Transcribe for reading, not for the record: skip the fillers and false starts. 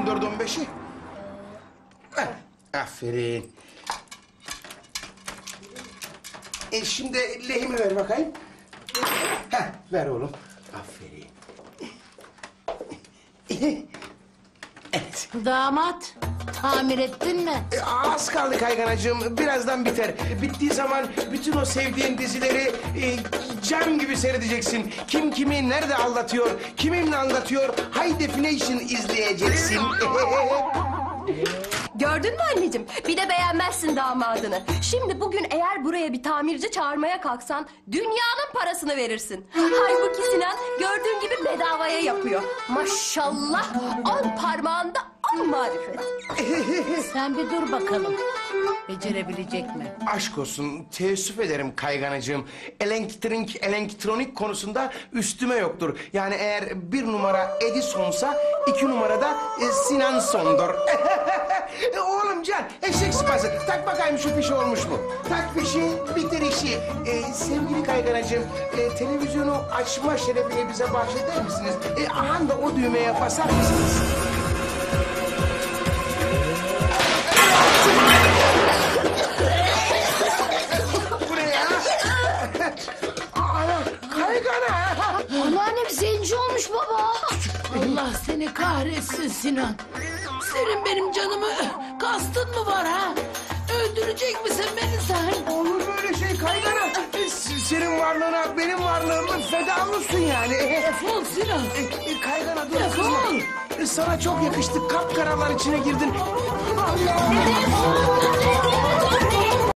14-15'i. Aferin. Şimdi lehimi ver bakayım. Heh, ver oğlum. Aferin. Evet. Damat, tamir ettin mi? Az kaldı kayganacığım. Birazdan biter. Bittiği zaman bütün o sevdiğin dizileri cam gibi seyredeceksin. Kim kimi nerede aldatıyor, kiminle aldatıyor, High Definition izleyeceksin. Gördün mü anneciğim? Bir de beğenmezsin damadını. Şimdi bugün eğer buraya bir tamirci çağırmaya kalksan dünyanın parasını verirsin. Halbuki Sinan gördüğün gibi bedavaya yapıyor. Maşallah 10 parmağında 10 marifet. Sen bir dur bakalım. Becerebilecek mi? Aşk olsun, teessüf ederim kayganacığım. Elektronik konusunda üstüme yoktur. Yani eğer 1 numara Edison'sa 2 numarada Sinan Son'dur. Oğlum Can, eşek sıpası. Tak bakayım şu fişi olmuş mu? Tak fişi, bitir işi. Sevgili kayganacığım, televizyonu açma şerefini bize bahşeder misiniz? Aha da o düğmeye basar mısınız? Anneannem zenci olmuş baba. Allah seni kahretsin Sinan. Senin benim canımı kastın mı var ha? Öldürecek misin beni sen? Olur böyle şey kaygana. Senin varlığına benim varlığımı feda olursun yani. Defol Sinan. Kaygana dur. Defol. Sana çok yakıştı. Kapkaralar içine girdin. Defol.